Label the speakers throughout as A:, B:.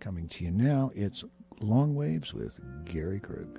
A: Coming to you now, it's Long Waves with Gary Krug.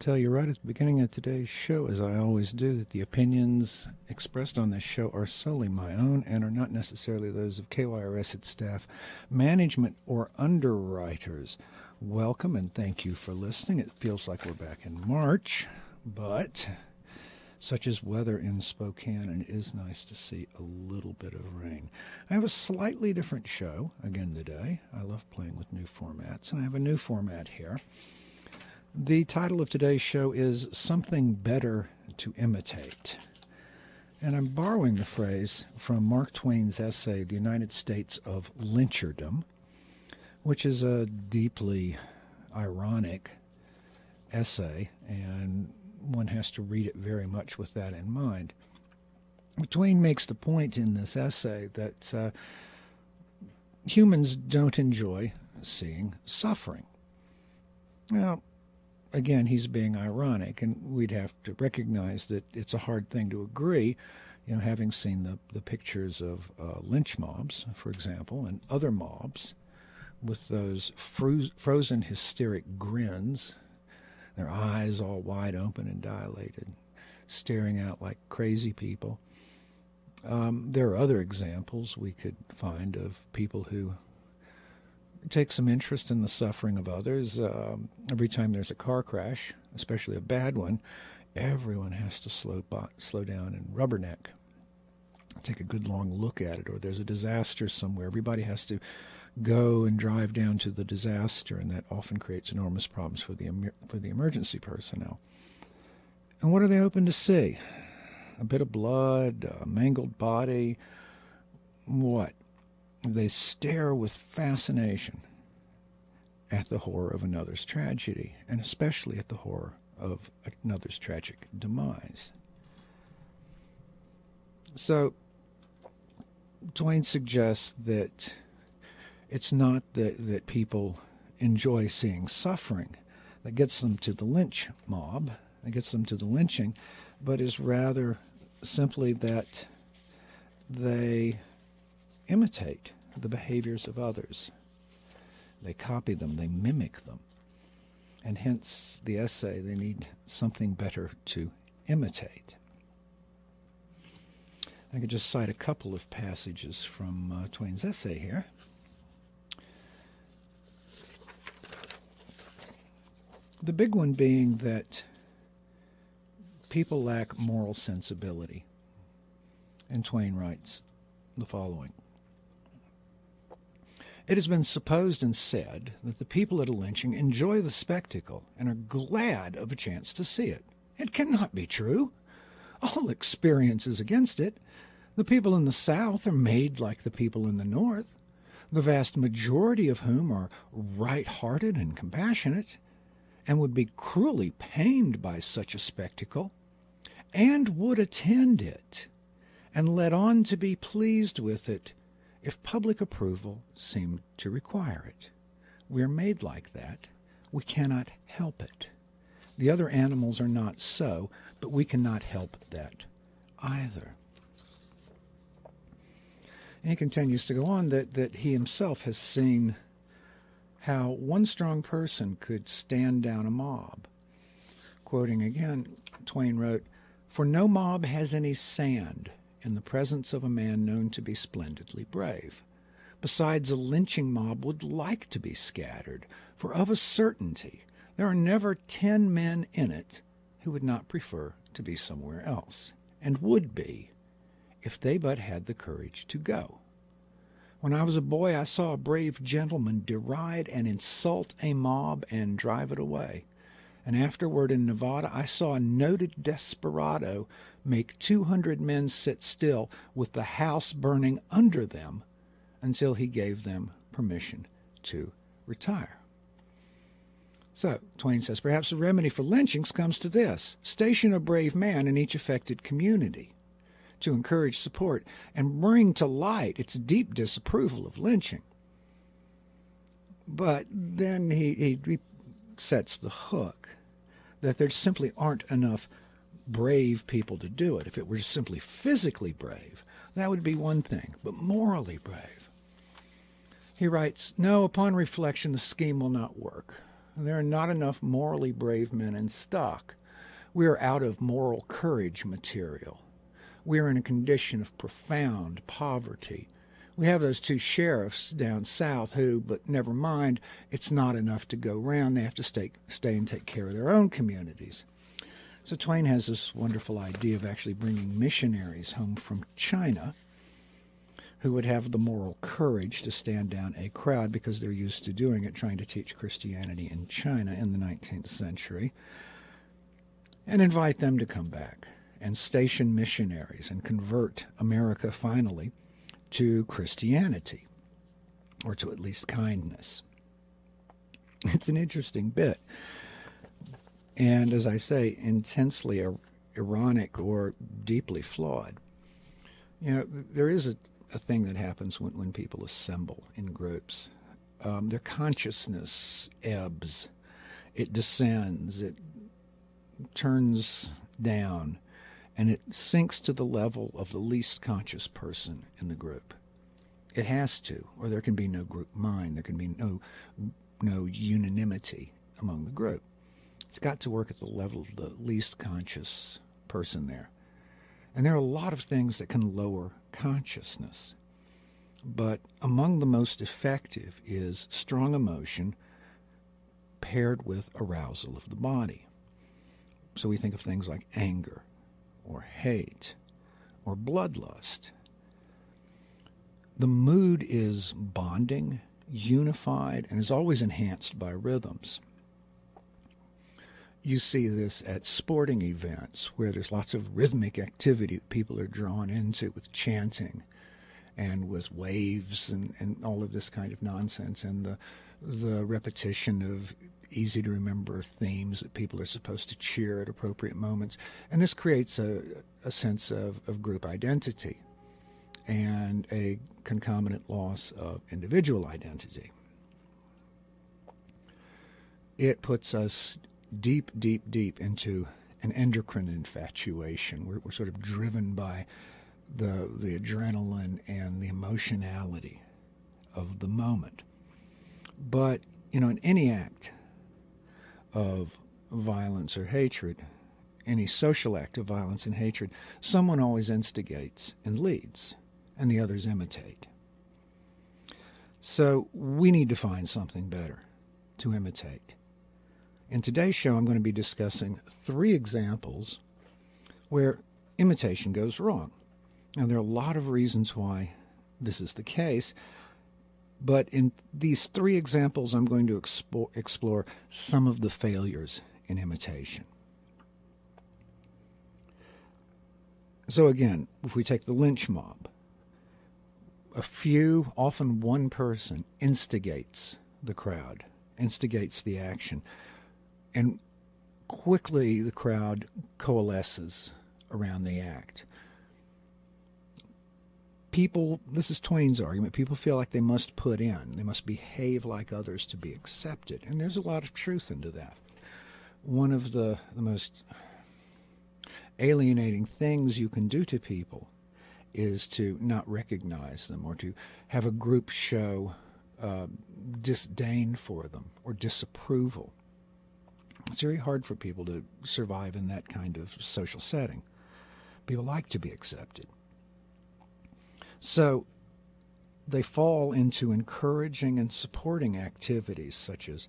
A: Tell you right at the beginning of today's show, as I always do, that the opinions expressed on this show are solely my own and are not necessarily those of KYRS, its staff, management, or underwriters. Welcome and thank you for listening. It feels like we're back in March, but such is weather in Spokane, and it is nice to see a little bit of rain. I have a slightly different show again today. I love playing with new formats, and I have a new format here. The title of today's show is Something Better to Imitate. And I'm borrowing the phrase from Mark Twain's essay, The United States of Lyncherdom, which is a deeply ironic essay, and one has to read it very much with that in mind. Twain makes the point in this essay that humans don't enjoy seeing suffering. Now, again, he's being ironic, and we'd have to recognize that it's a hard thing to agree, having seen the pictures of lynch mobs, for example, and other mobs with those frozen hysteric grins, their eyes all wide open and dilated, staring out like crazy people. There are other examples we could find of people who take some interest in the suffering of others. Every time there's a car crash, especially a bad one, everyone has to slow down and rubberneck, take a good long look at it. Or there's a disaster somewhere, everybody has to go and drive down to the disaster, and that often creates enormous problems for the emergency personnel. And what are they hoping to see? A bit of blood, a mangled body, what? They stare with fascination at the horror of another's tragedy, and especially at the horror of another's tragic demise. So, Twain suggests that it's not that people enjoy seeing suffering that gets them to the lynch mob, that gets them to the lynching, but is rather simply that they imitate the behaviors of others. They copy them, they mimic them. And hence the essay, they need something better to imitate. I could just cite a couple of passages from Twain's essay here. The big one being that people lack moral sensibility. And Twain writes the following. It has been supposed and said that the people at a lynching enjoy the spectacle and are glad of a chance to see it. It cannot be true. All experience is against it. The people in the South are made like the people in the North, the vast majority of whom are right-hearted and compassionate, and would be cruelly pained by such a spectacle, and would attend it, and let on to be pleased with it, if public approval seemed to require it. We are made like that. We cannot help it. The other animals are not so, but we cannot help that either. And he continues to go on that he himself has seen how one strong person could stand down a mob. Quoting again, Twain wrote, "For no mob has any sand in the presence of a man known to be splendidly brave. Besides, a lynching mob would like to be scattered, for of a certainty there are never 10 men in it who would not prefer to be somewhere else, and would be, if they but had the courage to go. When I was a boy, I saw a brave gentleman deride and insult a mob and drive it away. And afterward in Nevada, I saw a noted desperado make 200 men sit still with the house burning under them until he gave them permission to retire. So, Twain says, perhaps the remedy for lynchings comes to this: station a brave man in each affected community to encourage support and bring to light its deep disapproval of lynching. But then he sets the hook that there simply aren't enough brave people to do it. If it were simply physically brave, that would be one thing, but morally brave. He writes, no, upon reflection, the scheme will not work. There are not enough morally brave men in stock. We are out of moral courage material. We are in a condition of profound poverty. We have those two sheriffs down south who, but never mind, it's not enough to go round. They have to stay and take care of their own communities. So Twain has this wonderful idea of actually bringing missionaries home from China who would have the moral courage to stand down a crowd, because they're used to doing it, trying to teach Christianity in China in the 19th century, and invite them to come back and station missionaries and convert America finally to Christianity, or to at least kindness. It's an interesting bit. And as I say, intensely ironic or deeply flawed. You know, there is a thing that happens when people assemble in groups. Their consciousness ebbs. It descends. It turns down. And it sinks to the level of the least conscious person in the group. It has to, or there can be no group mind. There can be no unanimity among the group. It's got to work at the level of the least conscious person there. And there are a lot of things that can lower consciousness. But among the most effective is strong emotion paired with arousal of the body. So we think of things like anger, or hate, or bloodlust. The mood is bonding, unified, and is always enhanced by rhythms. You see this at sporting events where there's lots of rhythmic activity that people are drawn into, with chanting and with waves and all of this kind of nonsense, and the repetition of easy-to-remember themes that people are supposed to cheer at appropriate moments. And this creates a sense of group identity and a concomitant loss of individual identity. It puts us deep, deep, deep into an endocrine infatuation. We're sort of driven by the adrenaline and the emotionality of the moment. But, you know, in any act of violence or hatred, any social act of violence and hatred, someone always instigates and leads, and the others imitate. So we need to find something better to imitate. In today's show, I'm going to be discussing 3 examples where imitation goes wrong. Now, there are a lot of reasons why this is the case, but in these 3 examples, I'm going to explore some of the failures in imitation. So again, if we take the lynch mob, a few, often one person, instigates the crowd, instigates the action, and quickly the crowd coalesces around the act. People, this is Twain's argument, people feel like they must put in, they must behave like others to be accepted, and there's a lot of truth into that. One of the most alienating things you can do to people is to not recognize them, or to have a group show disdain for them or disapproval. It's very hard for people to survive in that kind of social setting. People like to be accepted. So they fall into encouraging and supporting activities such as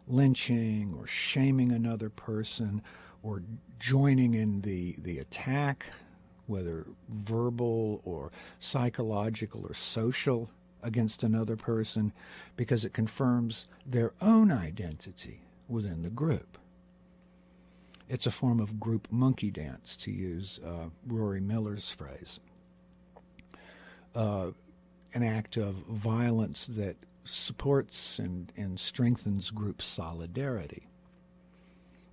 A: lynching or shaming another person, or joining in the attack, whether verbal or psychological or social, against another person, because it confirms their own identity within the group. It's a form of group monkey dance, to use Rory Miller's phrase. An act of violence that supports and strengthens group solidarity.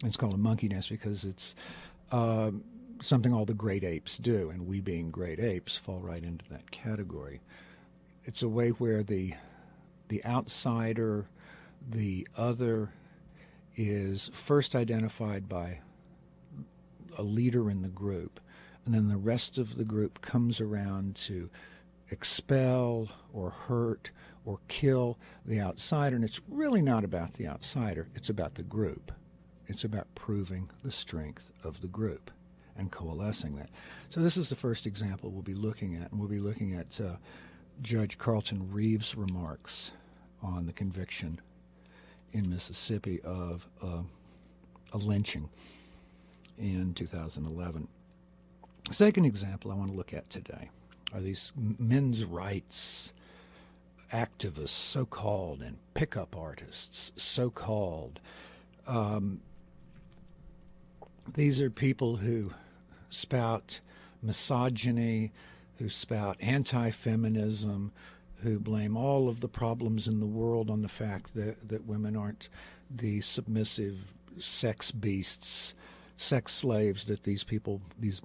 A: It's called a monkey dance because it's something all the great apes do, and we being great apes fall right into that category. It's a way where the outsider, the other, is first identified by a leader in the group, and then the rest of the group comes around to expel or hurt or kill the outsider. And it's really not about the outsider, it's about the group. It's about proving the strength of the group and coalescing that. So this is the first example we'll be looking at, and we'll be looking at Judge Carlton Reeves' remarks on the conviction in Mississippi of a lynching in 2011. The second example I want to look at today are these men's rights activists, so-called, and pickup artists, so-called. These are people who spout misogyny, who spout anti-feminism, who blame all of the problems in the world on the fact that women aren't the submissive sex beasts, sex slaves that these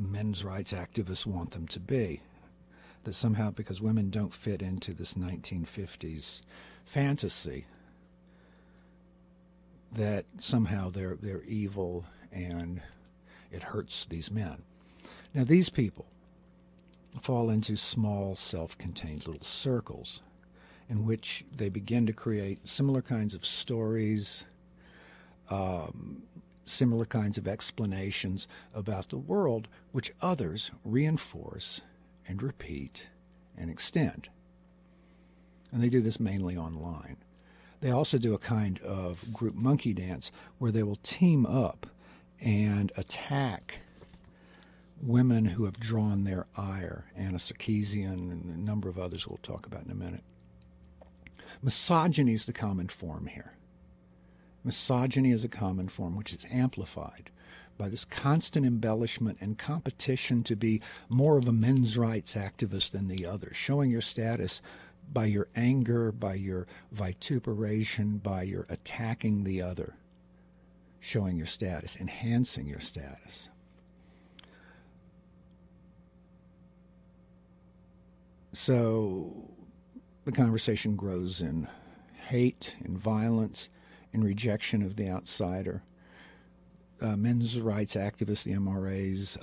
A: men's rights activists want them to be. That somehow, because women don't fit into this 1950s fantasy, that somehow they're evil and it hurts these men. Now, these people fall into small, self-contained little circles in which they begin to create similar kinds of stories, similar kinds of explanations about the world, which others reinforce and repeat and extend. And they do this mainly online. They also do a kind of group monkey dance where they will team up and attack women who have drawn their ire, Anna Sarkeesian and a number of others we'll talk about in a minute. Misogyny is the common form here. Misogyny is a common form which is amplified by this constant embellishment and competition to be more of a men's rights activist than the other, showing your status by your anger, by your vituperation, by your attacking the other, showing your status, enhancing your status. So the conversation grows in hate, in violence, in rejection of the outsider. Men's rights activists, the MRAs,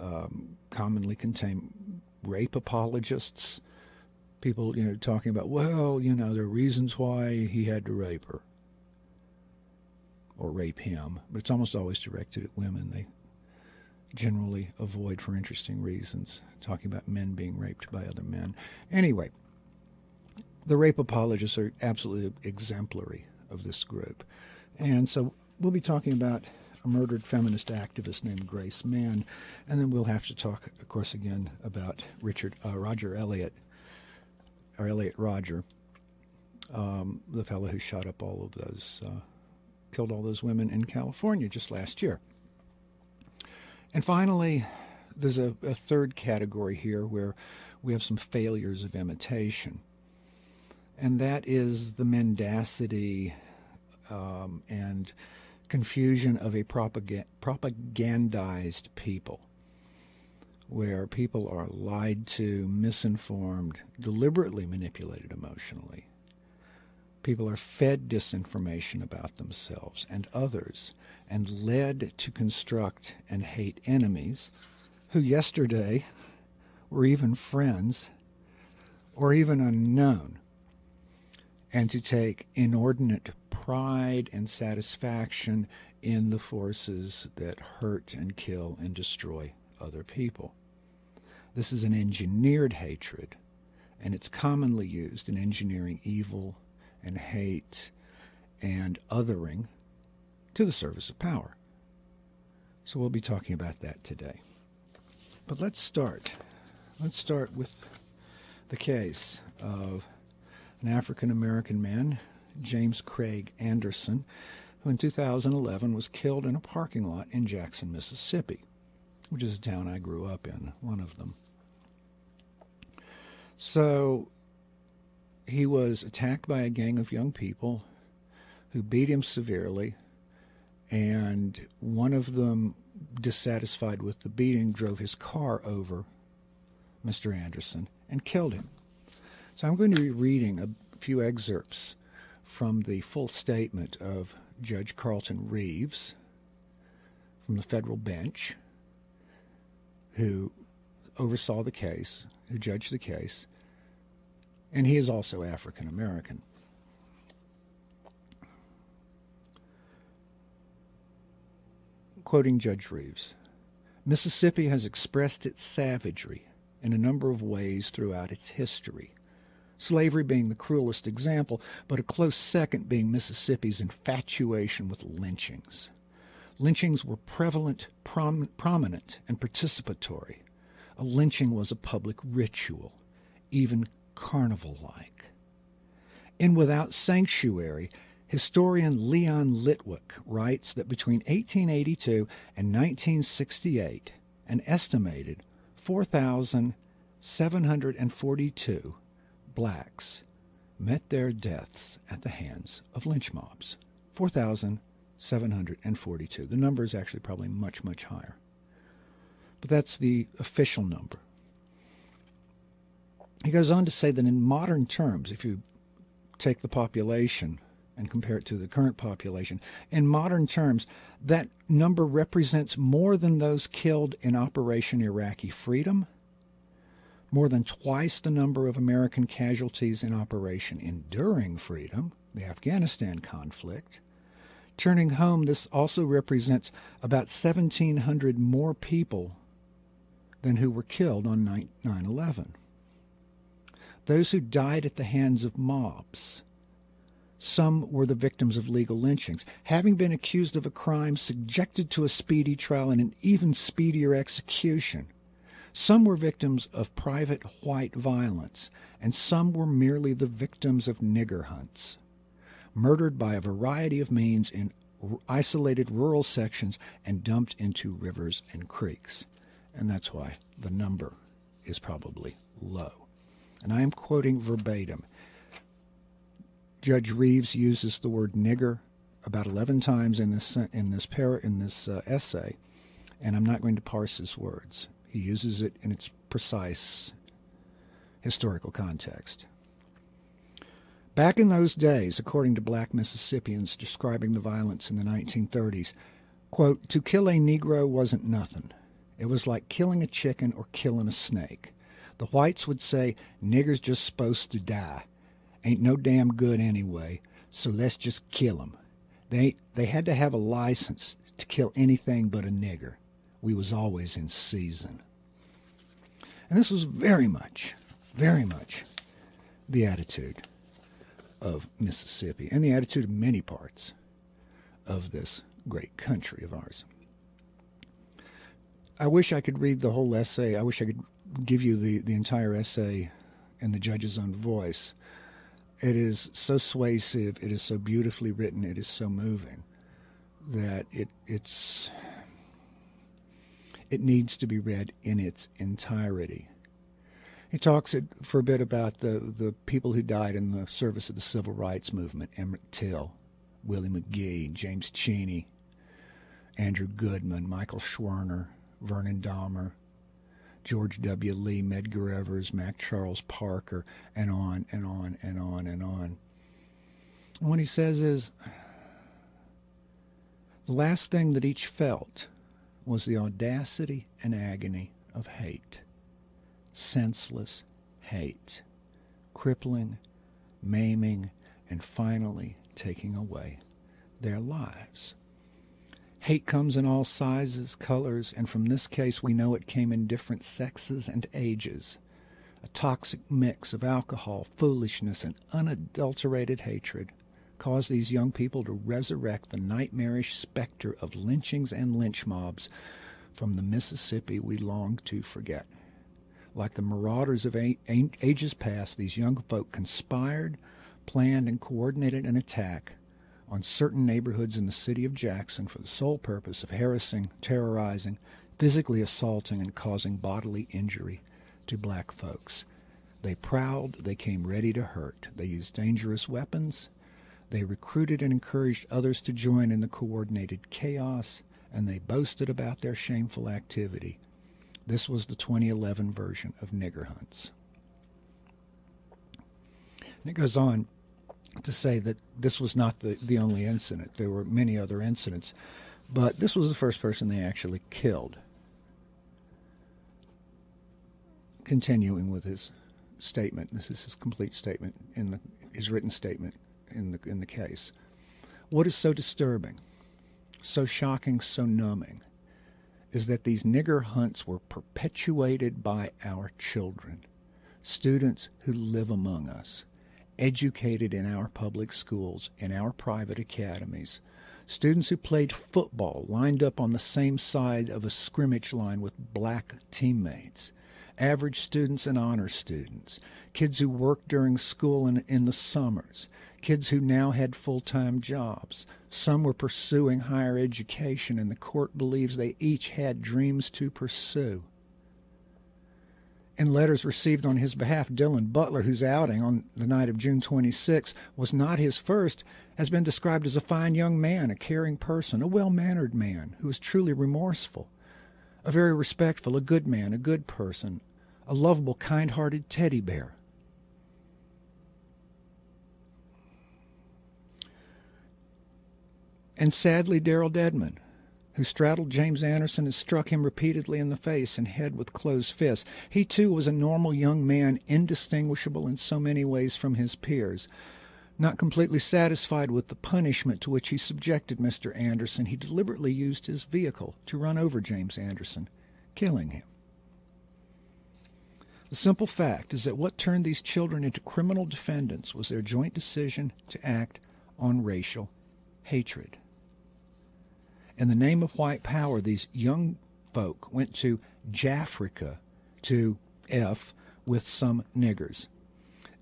A: commonly contain rape apologists, people, talking about, well, there are reasons why he had to rape her or rape him, but it's almost always directed at women. They generally avoid, for interesting reasons, talking about men being raped by other men. Anyway, the rape apologists are absolutely exemplary of this group. And so we'll be talking about a murdered feminist activist named Grace Mann, and then we'll have to talk, of course, again about Roger Elliott, or Elliott Rodger, the fellow who shot up all of those, killed all those women in California just last year. And finally, there's a third category here where we have some failures of imitation, and that is the mendacity and confusion of a propagandized people, where people are lied to, misinformed, deliberately manipulated emotionally. People are fed disinformation about themselves and others and led to construct and hate enemies who yesterday were even friends or even unknown, and to take inordinate pride and satisfaction in the forces that hurt and kill and destroy other people. This is an engineered hatred, and it's commonly used in engineering evil and hate and othering to the service of power. So we'll be talking about that today. But let's start. Let's start with the case of an African-American man, James Craig Anderson, who in 2011 was killed in a parking lot in Jackson, Mississippi, which is a town I grew up in, one of them. So he was attacked by a gang of young people who beat him severely, and one of them, dissatisfied with the beating, drove his car over Mr. Anderson and killed him. So I'm going to be reading a few excerpts from the full statement of Judge Carlton Reeves from the federal bench, who oversaw the case, who judged the case, and he is also African American. Quoting Judge Reeves, Mississippi has expressed its savagery in a number of ways throughout its history, slavery being the cruelest example, but a close second being Mississippi's infatuation with lynchings. Lynchings were prevalent, prominent, and participatory. A lynching was a public ritual, even carnival-like. In Without Sanctuary, historian Leon Litwick writes that between 1882 and 1968, an estimated 4,742 blacks met their deaths at the hands of lynch mobs. 4,742. The number is actually probably much, much higher. But that's the official number. He goes on to say that in modern terms, if you take the population and compare it to the current population, in modern terms, that number represents more than those killed in Operation Iraqi Freedom, more than twice the number of American casualties in Operation Enduring Freedom, the Afghanistan conflict. Turning home, this also represents about 1,700 more people than who were killed on 9/11. Those who died at the hands of mobs. Some were the victims of legal lynchings, having been accused of a crime, subjected to a speedy trial and an even speedier execution. Some were victims of private white violence, and some were merely the victims of nigger hunts, murdered by a variety of means in isolated rural sections and dumped into rivers and creeks. And that's why the number is probably low. And I am quoting verbatim. Judge Reeves uses the word nigger about 11 times in this essay, and I'm not going to parse his words. He uses it in its precise historical context. Back in those days, according to black Mississippians describing the violence in the 1930s, quote, to kill a Negro wasn't nothing. It was like killing a chicken or killing a snake. The whites would say, niggers just supposed to die. Ain't no damn good anyway, so let's just kill 'em. They had to have a license to kill anything but a nigger. We was always in season. And this was very much the attitude of Mississippi and the attitude of many parts of this great country of ours. I wish I could read the whole essay. I wish I could give you the entire essay in the judge's own voice. It is so suasive, it is so beautifully written, it is so moving that it needs to be read in its entirety. He talks for a bit about the people who died in the service of the civil rights movement: Emmett Till, Willie McGee, James Cheney, Andrew Goodman, Michael Schwerner, Vernon Dahmer, George W. Lee, Medgar Evers, Mac Charles Parker, and on and on and on and on. And what he says is, the last thing that each felt was the audacity and agony of hate. Senseless hate, crippling, maiming, and finally taking away their lives. Hate comes in all sizes, colors, and from this case we know it came in different sexes and ages. A toxic mix of alcohol, foolishness, and unadulterated hatred caused these young people to resurrect the nightmarish specter of lynchings and lynch mobs from the Mississippi we long to forget. Like the marauders of ages past, these young folk conspired, planned, and coordinated an attack on certain neighborhoods in the city of Jackson for the sole purpose of harassing, terrorizing, physically assaulting, and causing bodily injury to black folks. They prowled, they came ready to hurt. They used dangerous weapons. They recruited and encouraged others to join in the coordinated chaos, and they boasted about their shameful activity. This was the 2011 version of nigger hunts. And it goes on to say that this was not the only incident. There were many other incidents, but this was the first person they actually killed. Continuing with his statement, this is his complete statement his written statement in the case. What is so disturbing, so shocking, so numbing, is that these nigger hunts were perpetuated by our children, students who live among us, educated in our public schools, in our private academies, students who played football lined up on the same side of a scrimmage line with black teammates, average students and honor students, kids who worked during school and in the summers, kids who now had full-time jobs. Some were pursuing higher education, and the court believes they each had dreams to pursue. In letters received on his behalf, Dylan Butler, whose outing on the night of June 26 was not his first, has been described as a fine young man, a caring person, a well-mannered man who is truly remorseful, a very respectful, a good man, a good person, a lovable, kind-hearted teddy bear. And sadly, Darrell Dedmon, who straddled James Anderson and struck him repeatedly in the face and head with closed fists. He, too, was a normal young man, indistinguishable in so many ways from his peers. Not completely satisfied with the punishment to which he subjected Mr. Anderson, he deliberately used his vehicle to run over James Anderson, killing him. The simple fact is that what turned these children into criminal defendants was their joint decision to act on racial hatred. In the name of white power, these young folk went to Jaffrica to F with some niggers.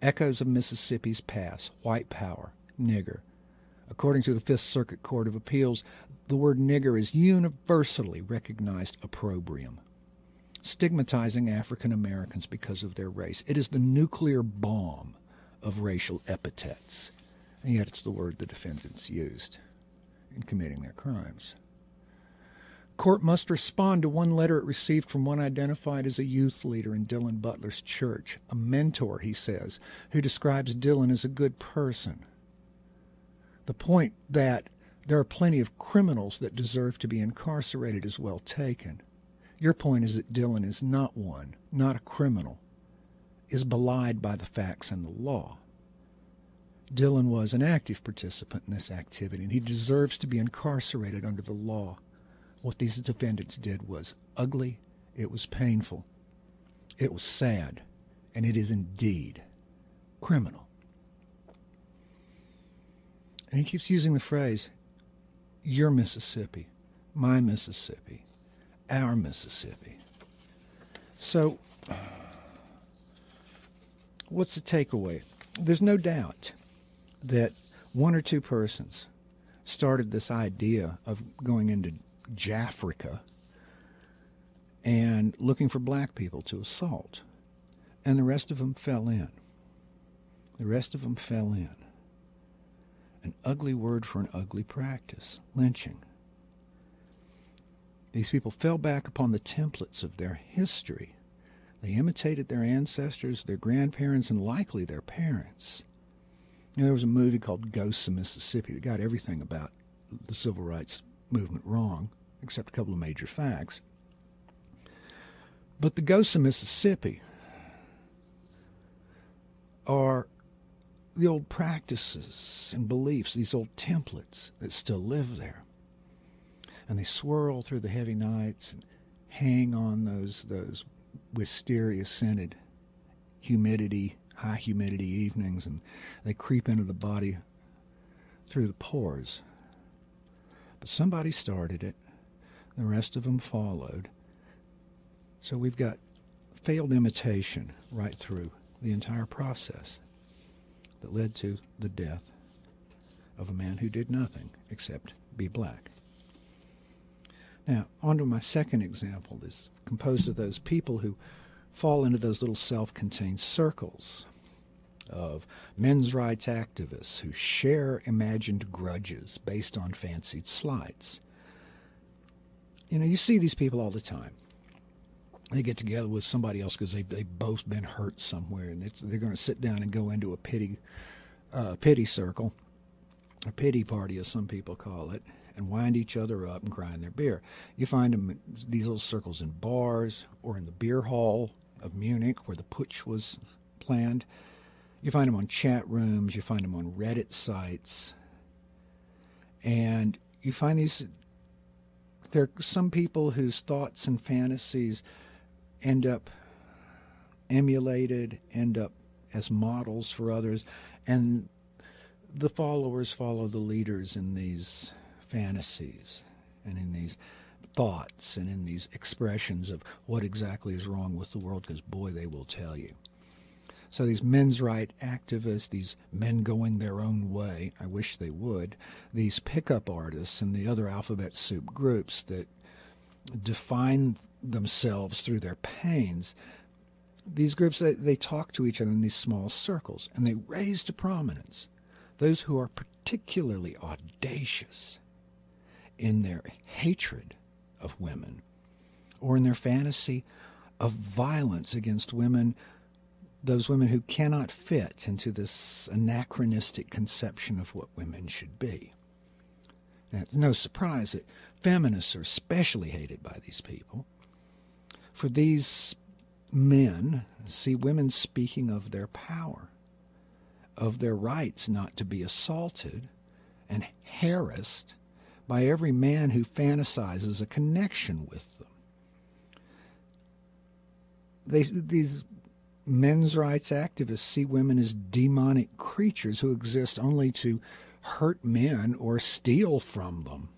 A: Echoes of Mississippi's past, white power, nigger. According to the Fifth Circuit Court of Appeals, the word nigger is universally recognized opprobrium, stigmatizing African Americans because of their race. It is the nuclear bomb of racial epithets, and yet it's the word the defendants used in committing their crimes. Court must respond to one letter it received from one identified as a youth leader in Dylan Butler's church, a mentor, he says, who describes Dylan as a good person. The point that there are plenty of criminals that deserve to be incarcerated is well taken. Your point is that Dylan is not one, not a criminal, is belied by the facts and the law. Dylan was an active participant in this activity, and he deserves to be incarcerated under the law. What these defendants did was ugly, it was painful, it was sad, and it is indeed criminal. And he keeps using the phrase, your Mississippi, my Mississippi, our Mississippi. So, what's the takeaway? There's no doubt that one or two persons started this idea of going into Jaffrica and looking for black people to assault. And the rest of them fell in. The rest of them fell in. An ugly word for an ugly practice, lynching. These people fell back upon the templates of their history. They imitated their ancestors, their grandparents, and likely their parents. You know, there was a movie called Ghosts of Mississippi that got everything about the civil rights movement wrong, except a couple of major facts. But the Ghosts of Mississippi are the old practices and beliefs, these old templates that still live there. And they swirl through the heavy nights and hang on those wisteria-scented high humidity evenings, and they creep into the body through the pores. But somebody started it. The rest of them followed. So we've got failed imitation right through the entire process that led to the death of a man who did nothing except be black. Now, on to my second example, is composed of those people who fall into those little self-contained circles of men's rights activists who share imagined grudges based on fancied slights. You see these people all the time. They get together with somebody else because they've both been hurt somewhere, and they're going to sit down and go into a pity circle, a pity party as some people call it, and wind each other up and cry in their beer. You find them in these little circles in bars or in the beer hall of Munich where the putsch was planned. You find them on chat rooms. You find them on Reddit sites. And you find there are some people whose thoughts and fantasies end up emulated, end up as models for others, and the followers follow the leaders in these fantasies and in these thoughts and in these expressions of what exactly is wrong with the world, because boy, they will tell you. So these men's rights activists, these men going their own way, I wish they would, these pickup artists and the other alphabet soup groups that define themselves through their pains, these groups, they talk to each other in these small circles, and they raise to prominence those who are particularly audacious in their hatred of women or in their fantasy of violence against women, those women who cannot fit into this anachronistic conception of what women should be. Now, it's no surprise that feminists are especially hated by these people. For these men see women speaking of their power, of their rights not to be assaulted and harassed by every man who fantasizes a connection with them. These men's rights activists see women as demonic creatures who exist only to hurt men or steal from them.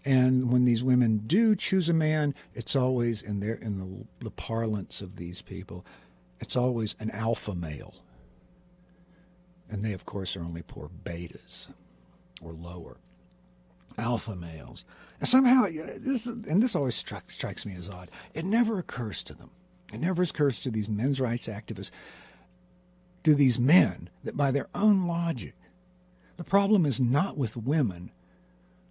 A: And when these women do choose a man, it's always, in the parlance of these people, it's always an alpha male. And they, of course, are only poor betas or lower. Alpha males. And somehow, this always strikes me as odd, it never occurs to them. It never occurs to these men's rights activists, to these men, that by their own logic, the problem is not with women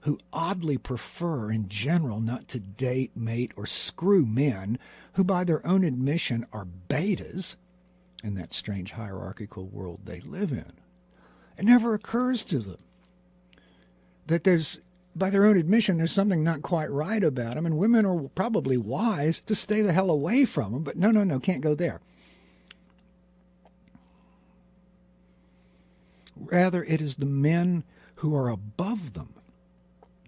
A: who oddly prefer in general not to date, mate, or screw men who by their own admission are betas in that strange hierarchical world they live in. It never occurs to them that by their own admission, there's something not quite right about them, and women are probably wise to stay the hell away from them, but no, can't go there. Rather, it is the men who are above them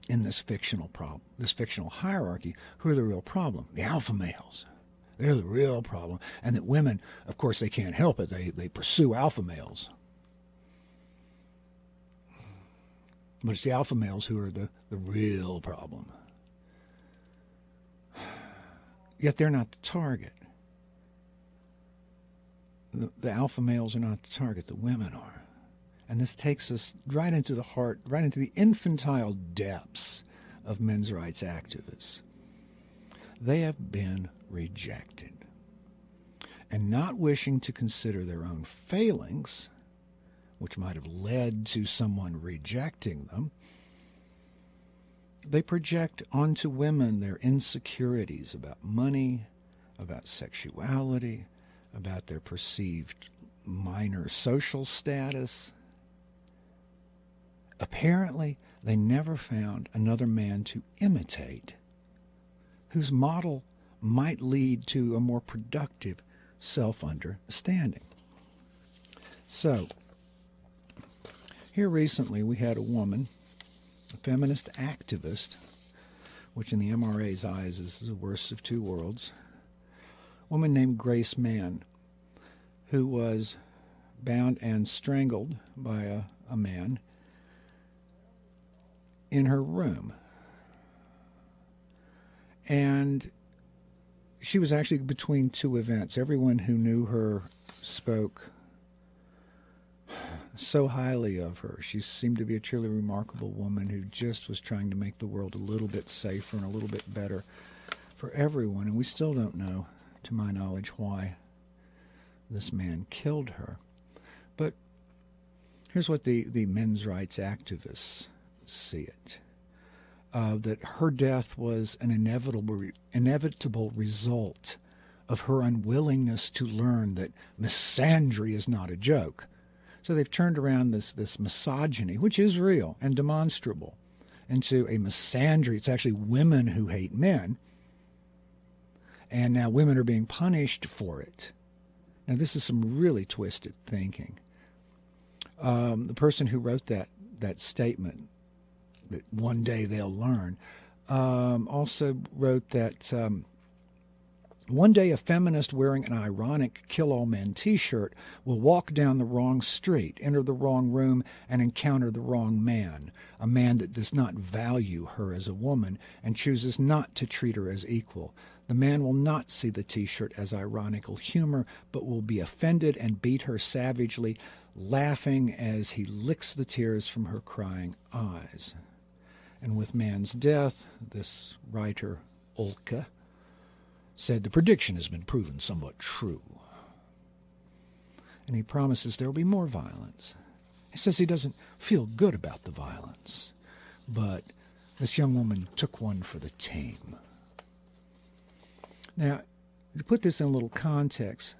A: in this fictional problem, this fictional hierarchy, who are the real problem. The alpha males. They're the real problem. And that women, of course, they can't help it. They pursue alpha males. But it's the alpha males who are the real problem. Yet they're not the target. The alpha males are not the target. The women are. And this takes us right into the heart, right into the infantile depths of men's rights activists. They have been rejected. And not wishing to consider their own failings, which might have led to someone rejecting them, they project onto women their insecurities about money, about sexuality, about their perceived minor social status. Apparently, they never found another man to imitate whose model might lead to a more productive self-understanding. So, here recently we had a woman, a feminist activist, which in the MRA's eyes is the worst of two worlds, a woman named Grace Mann, who was bound and strangled by a man in her room. And she was actually between two events. Everyone who knew her spoke so highly of her. She seemed to be a truly remarkable woman who just was trying to make the world a little bit safer and a little bit better for everyone. And we still don't know, to my knowledge, why this man killed her. But here's what the men's rights activists see it. That her death was an inevitable result of her unwillingness to learn that misandry is not a joke. So they've turned around this misogyny, which is real and demonstrable, into a misandry. It's actually women who hate men, and now women are being punished for it. Now this is some really twisted thinking. The person who wrote that statement, that one day they'll learn, also wrote that one day a feminist wearing an ironic Kill All Men t-shirt will walk down the wrong street, enter the wrong room, and encounter the wrong man, a man that does not value her as a woman and chooses not to treat her as equal. The man will not see the t-shirt as ironical humor, but will be offended and beat her savagely, laughing as he licks the tears from her crying eyes. And with man's death, this writer, Olke, said the prediction has been proven somewhat true. And he promises there will be more violence. He says he doesn't feel good about the violence, but this young woman took one for the team. Now, to put this in a little context,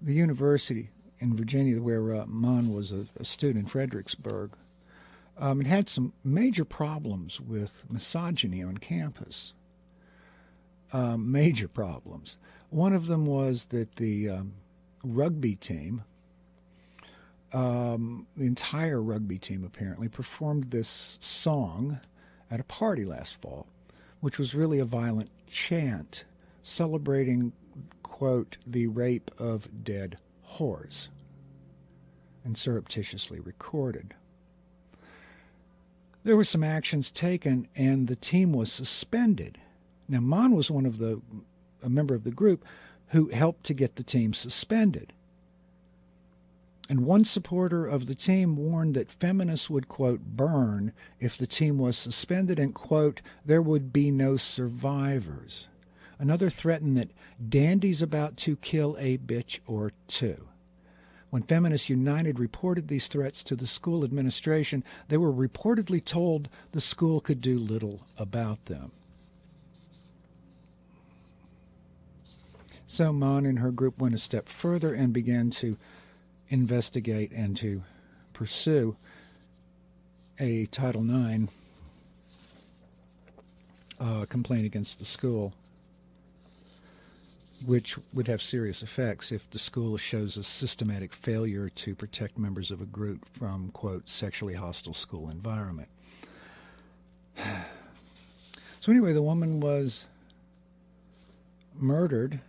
A: the university in Virginia where Mon was a student in Fredericksburg, it had some major problems with misogyny on campus. Major problems. One of them was that the rugby team, the entire rugby team apparently, performed this song at a party last fall, which was really a violent chant celebrating, quote, the rape of dead whores, and surreptitiously recorded. There were some actions taken, and the team was suspended. Now, Mon was a member of the group who helped to get the team suspended. And one supporter of the team warned that feminists would, quote, burn if the team was suspended, and, quote, there would be no survivors. Another threatened that Dandy's about to kill a bitch or two. When Feminists United reported these threats to the school administration, they were reportedly told the school could do little about them. So Mon and her group went a step further and began to investigate and to pursue a Title IX complaint against the school, which would have serious effects if the school shows a systematic failure to protect members of a group from, quote, sexually hostile school environment. So anyway, the woman was murdered.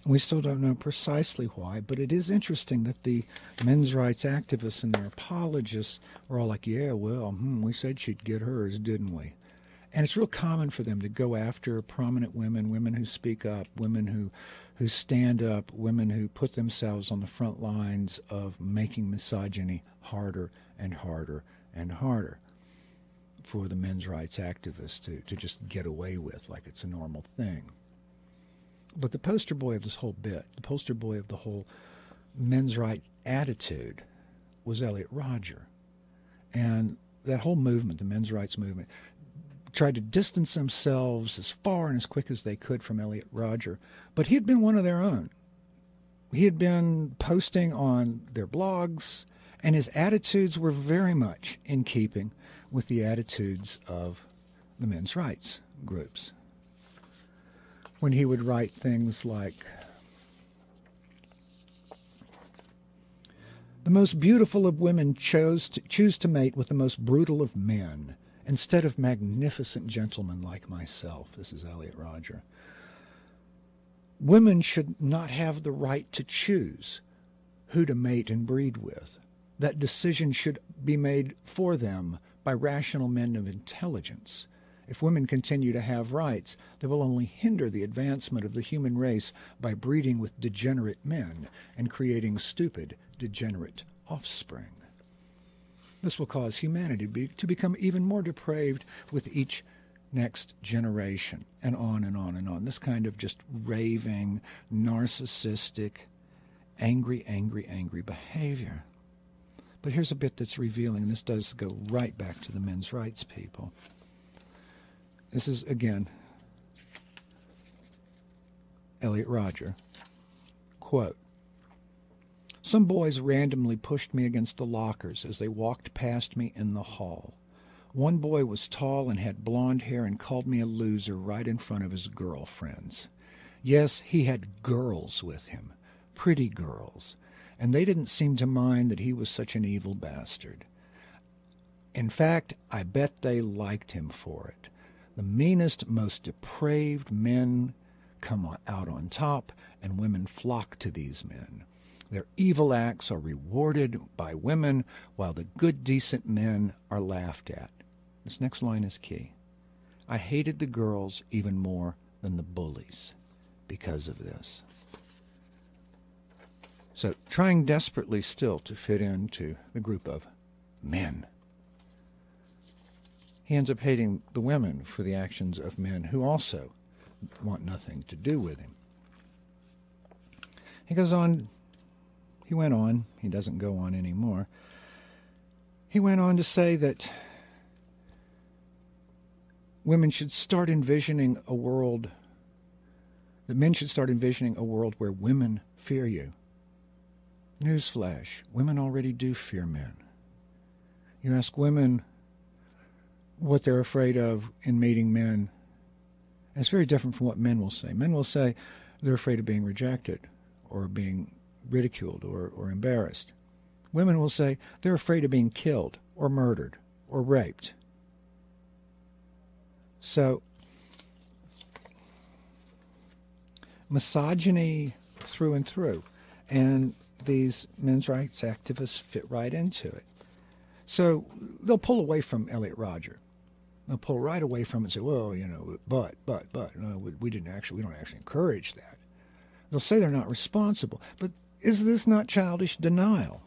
A: We still don't know precisely why, but it is interesting that the men's rights activists and their apologists were all like, yeah, well, we said she'd get hers, didn't we? And it's real common for them to go after prominent women, women who speak up, women who stand up, women who put themselves on the front lines of making misogyny harder and harder and harder for the men's rights activists to just get away with like it's a normal thing. But the poster boy of this whole bit, the poster boy of the whole men's rights attitude, was Elliot Rodger. And that whole movement, the men's rights movement, tried to distance themselves as far and as quick as they could from Elliot Rodger. But he had been one of their own. He had been posting on their blogs, and his attitudes were very much in keeping with the attitudes of the men's rights groups. When he would write things like, the most beautiful of women choose to mate with the most brutal of men, instead of magnificent gentlemen like myself. This is Elliot Rodger. Women should not have the right to choose who to mate and breed with. That decision should be made for them by rational men of intelligence. If women continue to have rights, they will only hinder the advancement of the human race by breeding with degenerate men and creating stupid, degenerate offspring. This will cause humanity to become even more depraved with each next generation, and on and on and on. This kind of just raving, narcissistic, angry behavior. But here's a bit that's revealing, and this does go right back to the men's rights people. This is, again, Elliot Rodger. Quote, "Some boys randomly pushed me against the lockers as they walked past me in the hall. One boy was tall and had blonde hair and called me a loser right in front of his girlfriends. Yes, he had girls with him, pretty girls, and they didn't seem to mind that he was such an evil bastard. In fact, I bet they liked him for it. The meanest, most depraved men come out on top, and women flock to these men. Their evil acts are rewarded by women, while the good, decent men are laughed at." This next line is key. "I hated the girls even more than the bullies because of this." So, trying desperately still to fit into the group of men. He ends up hating the women for the actions of men who also want nothing to do with him. He goes on, he doesn't go on anymore. He went on to say that men should start envisioning a world where women fear you. Newsflash, women already do fear men. You ask women what they're afraid of in meeting men, and it's very different from what men will say. Men will say they're afraid of being rejected or being ridiculed or embarrassed. Women will say they're afraid of being killed or murdered or raped. So, misogyny through and through. And these men's rights activists fit right into it. So they'll pull away from Elliot Rodger. They'll pull right away from it and say, well, but, no, we don't actually encourage that. They'll say they're not responsible. But is this not childish denial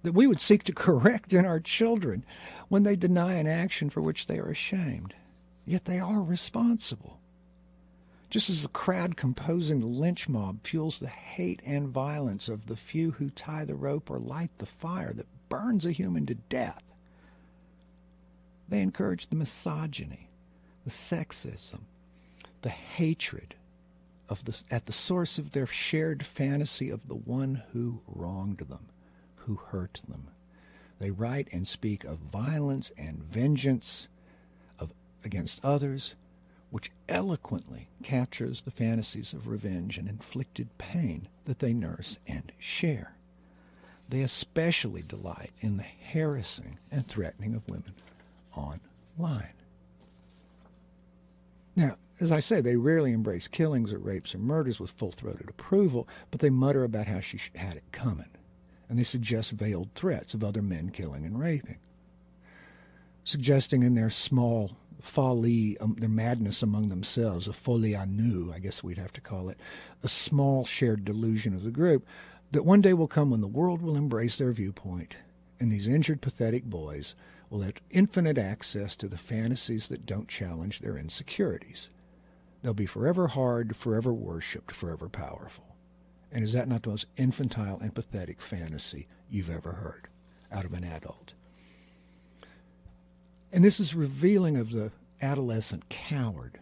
A: that we would seek to correct in our children when they deny an action for which they are ashamed? Yet they are responsible. Just as the crowd composing the lynch mob fuels the hate and violence of the few who tie the rope or light the fire that burns a human to death, they encourage the misogyny, the sexism, the hatred at the source of their shared fantasy of the one who wronged them, who hurt them. They write and speak of violence and vengeance against others, which eloquently captures the fantasies of revenge and inflicted pain that they nurse and share. They especially delight in the harassing and threatening of women online. Now, as I say, they rarely embrace killings or rapes or murders with full-throated approval, but they mutter about how she had it coming, and they suggest veiled threats of other men killing and raping, suggesting in their small folly, their madness among themselves, a folie à nous, I guess we'd have to call it, a small shared delusion of the group, that one day will come when the world will embrace their viewpoint, and these injured, pathetic boys will have infinite access to the fantasies that don't challenge their insecurities. They'll be forever hard, forever worshipped, forever powerful. And is that not the most infantile and pathetic fantasy you've ever heard out of an adult? And this is revealing of the adolescent coward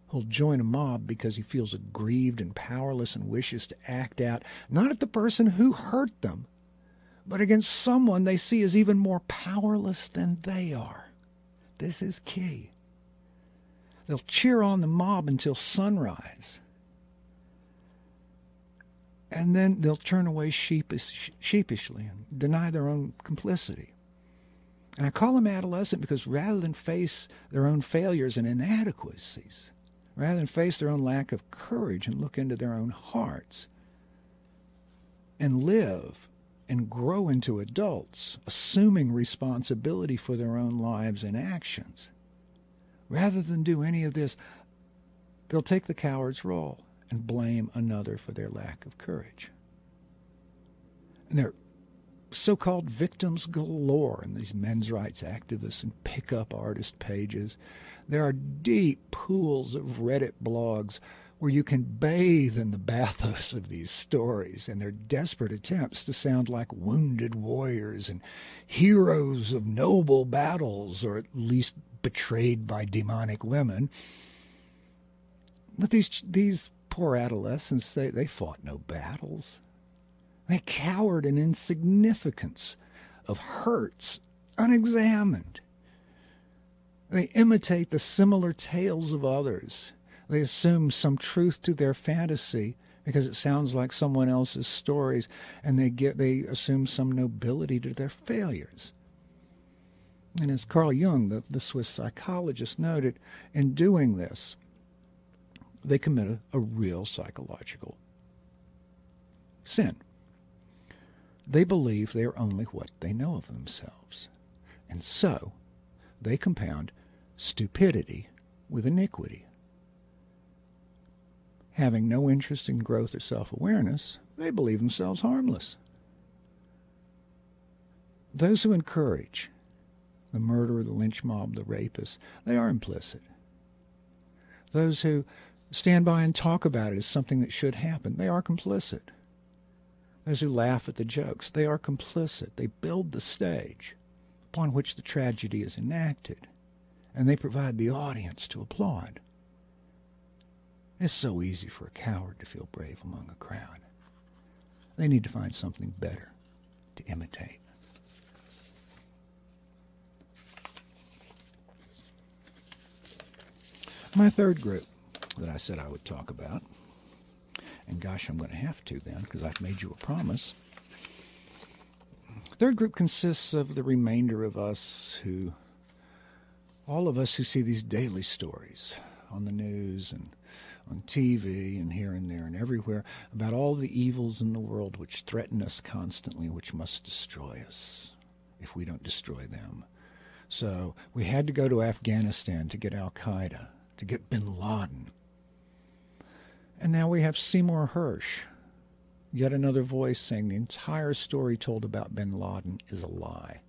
A: who'll join a mob because he feels aggrieved and powerless and wishes to act out, not at the person who hurt them, but against someone they see as even more powerless than they are. This is key. They'll cheer on the mob until sunrise, and then they'll turn away sheepishly and deny their own complicity. And I call them adolescent because rather than face their own failures and inadequacies, rather than face their own lack of courage and look into their own hearts and live and grow into adults, assuming responsibility for their own lives and actions, rather than do any of this, they'll take the coward's role and blame another for their lack of courage. And they're so-called victims galore in these men's rights activists and pickup artist pages. There are deep pools of Reddit blogs where you can bathe in the bathos of these stories and their desperate attempts to sound like wounded warriors and heroes of noble battles, or at least betrayed by demonic women. But these poor adolescents, they fought no battles. They cowered in insignificance of hurts unexamined. They imitate the similar tales of others. They assume some truth to their fantasy because it sounds like someone else's stories, and they assume some nobility to their failures. And as Carl Jung, the Swiss psychologist, noted, in doing this, they commit a real psychological sin. They believe they are only what they know of themselves. And so they compound stupidity with iniquity. Having no interest in growth or self-awareness, they believe themselves harmless. Those who encourage the murderer, the lynch mob, the rapist, they are implicit. Those who stand by and talk about it as something that should happen, they are complicit. Those who laugh at the jokes, they are complicit. They build the stage upon which the tragedy is enacted, and they provide the audience to applaud. It's so easy for a coward to feel brave among a crowd. They need to find something better to imitate. My third group that I said I would talk about, and gosh, I'm going to have to then because I've made you a promise. Third group consists of the remainder of us all of us who see these daily stories on the news and on TV and here and there and everywhere about all the evils in the world which threaten us constantly, which must destroy us if we don't destroy them. So we had to go to Afghanistan to get Al-Qaeda, to get bin Laden. And now we have Seymour Hersh, yet another voice saying the entire story told about bin Laden is a lie.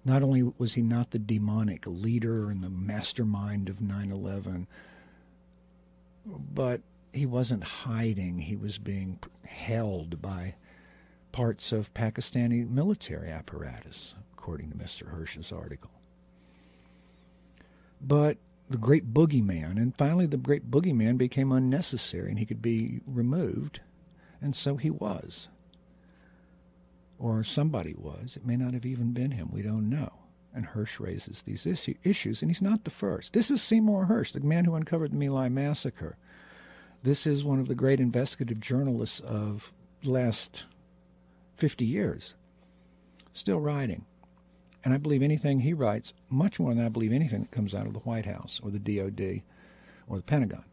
A: Not only was he not the demonic leader and the mastermind of 9/11, but he wasn't hiding. He was being held by parts of Pakistani military apparatus, according to Mr. Hersh's article. But the great boogeyman, and finally the great boogeyman became unnecessary and he could be removed, and so he was. Or somebody was. It may not have even been him. We don't know. And Hersh raises these issues, and he's not the first. This is Seymour Hersh, the man who uncovered the My Lai massacre. This is one of the great investigative journalists of the last 50 years, still writing. And I believe anything he writes much more than I believe anything that comes out of the White House or the DOD or the Pentagon.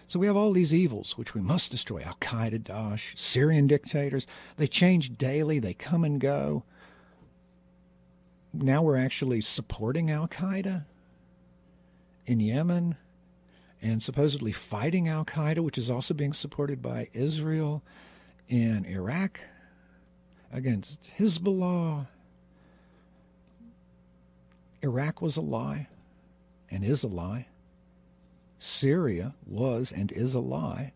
A: So we have all these evils which we must destroy. Al-Qaeda, Daesh, Syrian dictators. They change daily. They come and go. Now we're actually supporting Al-Qaeda in Yemen and supposedly fighting Al-Qaeda, which is also being supported by Israel in Iraq against Hezbollah. Iraq was a lie and is a lie. Syria was and is a lie.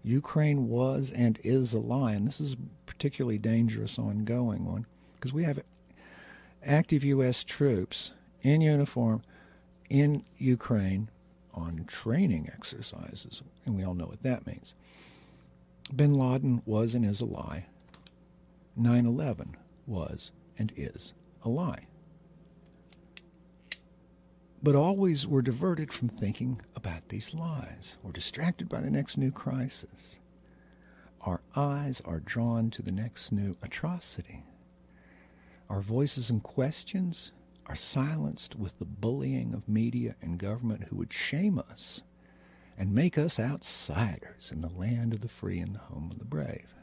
A: Ukraine was and is a lie. And this is a particularly dangerous ongoing one because we have active U.S. troops in uniform in Ukraine on training exercises, and we all know what that means. Bin Laden was and is a lie. 9/11 was and is a lie. But always we're diverted from thinking about these lies. We're distracted by the next new crisis. Our eyes are drawn to the next new atrocity. Our voices and questions are silenced with the bullying of media and government who would shame us and make us outsiders in the land of the free and the home of the brave.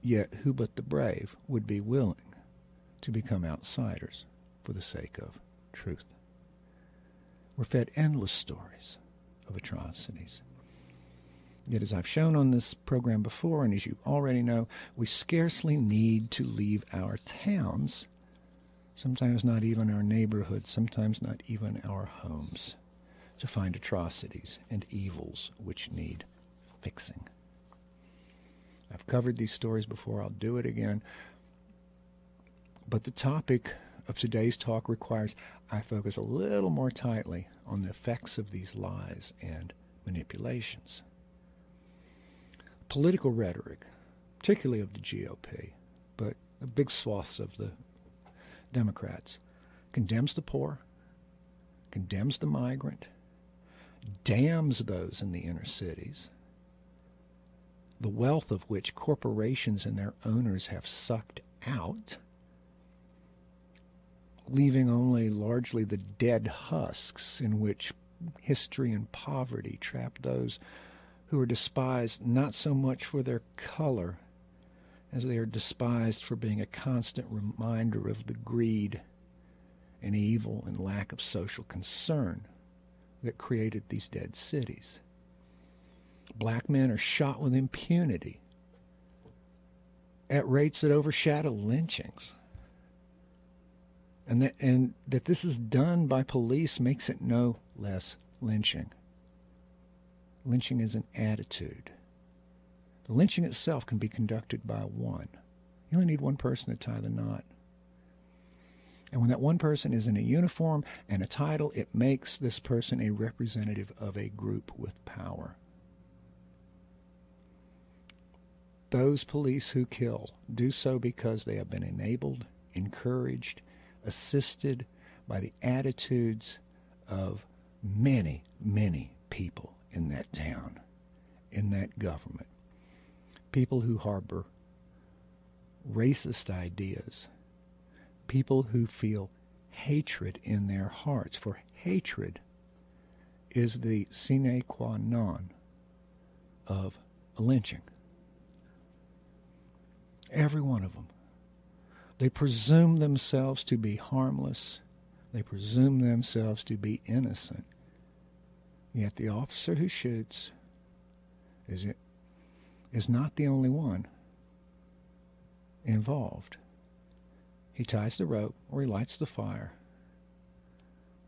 A: Yet who but the brave would be willing to become outsiders for the sake of truth? We're fed endless stories of atrocities. Yet, as I've shown on this program before, and as you already know, we scarcely need to leave our towns, sometimes not even our neighborhoods, sometimes not even our homes, to find atrocities and evils which need fixing. I've covered these stories before. I'll do it again. But the topic of today's talk requires I focus a little more tightly on the effects of these lies and manipulations. Political rhetoric, particularly of the GOP, but big swaths of the Democrats, condemns the poor, condemns the migrant, damns those in the inner cities, the wealth of which corporations and their owners have sucked out, leaving only largely the dead husks in which history and poverty trap those who are despised not so much for their color as they are despised for being a constant reminder of the greed and evil and lack of social concern that created these dead cities. Black men are shot with impunity at rates that overshadow lynchings. And that this is done by police makes it no less lynching. Lynching is an attitude. The lynching itself can be conducted by one. You only need one person to tie the knot. And when that one person is in a uniform and a title, it makes this person a representative of a group with power. Those police who kill do so because they have been enabled, encouraged, assisted by the attitudes of many, many people in that town, in that government. People who harbor racist ideas. People who feel hatred in their hearts. For hatred is the sine qua non of a lynching. Every one of them. They presume themselves to be harmless. They presume themselves to be innocent. Yet the officer who shoots is not the only one involved. He ties the rope or he lights the fire.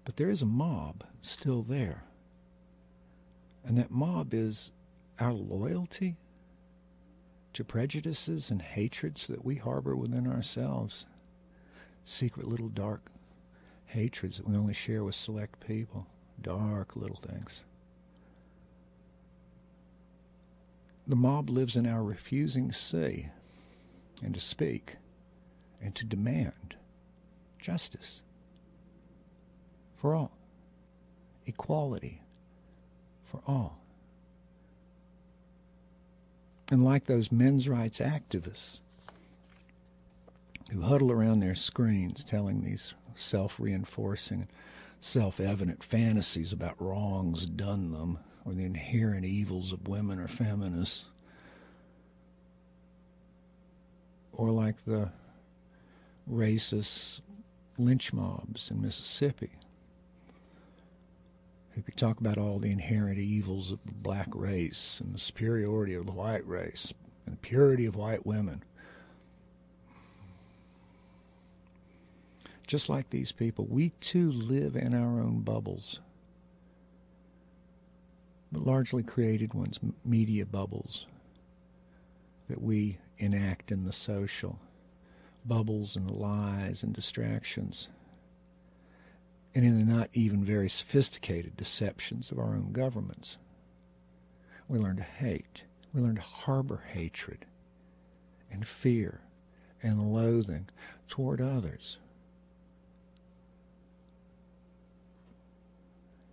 A: But there is a mob still there. And that mob is our loyalty to prejudices and hatreds that we harbor within ourselves. Secret little dark hatreds that we only share with select people. Dark little things. The mob lives in our refusing to see and to speak and to demand justice for all, equality for all. And like those men's rights activists who huddle around their screens telling these self-reinforcing, self-evident fantasies about wrongs done them or the inherent evils of women or feminists, or like the racist lynch mobs in Mississippi who could talk about all the inherent evils of the black race and the superiority of the white race and the purity of white women. Just like these people, we too live in our own bubbles, but largely created ones, media bubbles that we enact in the social, bubbles and lies and distractions, and in the not even very sophisticated deceptions of our own governments. We learn to hate. We learn to harbor hatred and fear and loathing toward others.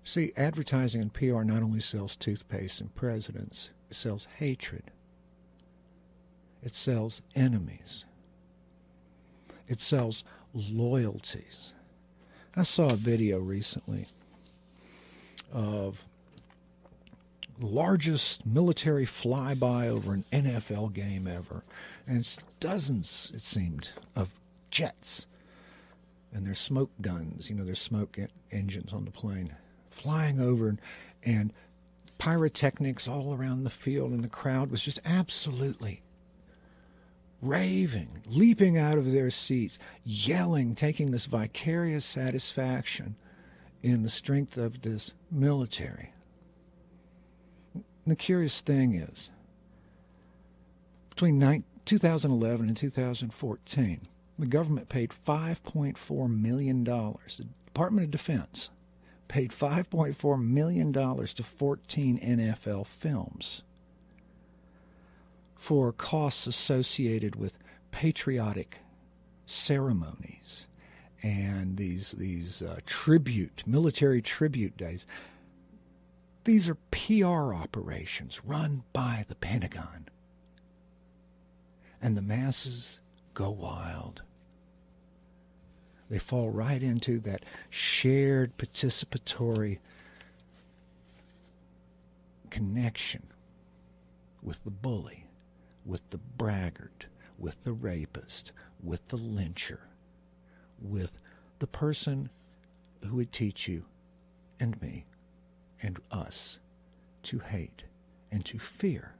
A: See, advertising and PR not only sells toothpaste and presidents, it sells hatred. It sells enemies. It sells loyalties. I saw a video recently of the largest military flyby over an NFL game ever. And it's dozens, it seemed, of jets. And there's smoke guns, there's smoke engines on the plane, flying over and pyrotechnics all around the field, and the crowd was just absolutely raving, leaping out of their seats, yelling, taking this vicarious satisfaction in the strength of this military. The curious thing is, between 2011 and 2014, the government paid $5.4 million. The Department of Defense paid $5.4 million to 14 NFL films for costs associated with patriotic ceremonies and these military tribute days. These are PR operations run by the Pentagon. And the masses go wild. They fall right into that shared participatory connection with the bully, with the braggart, with the rapist, with the lyncher, with the person who would teach you and me and us to hate and to fear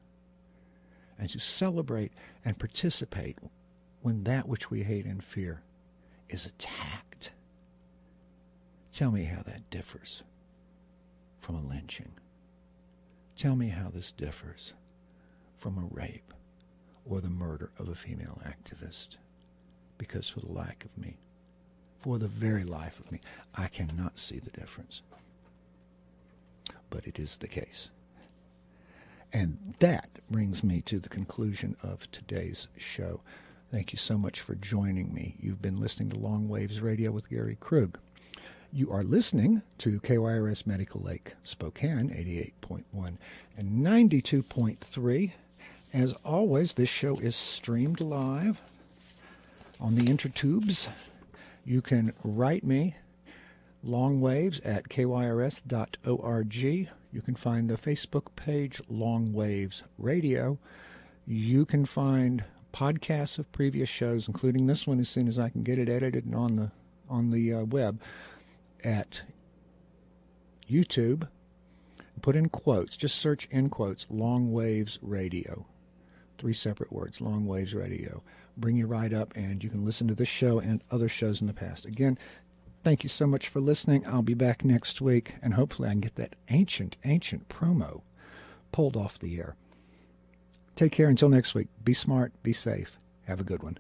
A: and to celebrate and participate when that which we hate and fear is attacked. Tell me how that differs from a lynching. Tell me how this differs from a rape or the murder of a female activist. Because for the lack of me, for the very life of me, I cannot see the difference. But it is the case. And that brings me to the conclusion of today's show. Thank you so much for joining me. You've been listening to Long Waves Radio with Gary Krug. You are listening to KYRS Medical Lake, Spokane, 88.1 and 92.3. As always, this show is streamed live on the intertubes. You can write me, longwaves at kyrs.org. You can find the Facebook page, Long Waves Radio. You can find podcasts of previous shows, including this one, as soon as I can get it edited and on the web, at YouTube. Put in quotes, just search in quotes, Long Waves Radio. 3 separate words, Long Waves Radio. Bring you right up, and you can listen to this show and other shows in the past. Again, thank you so much for listening. I'll be back next week, and hopefully I can get that ancient promo pulled off the air. Take care until next week. Be smart, be safe. Have a good one.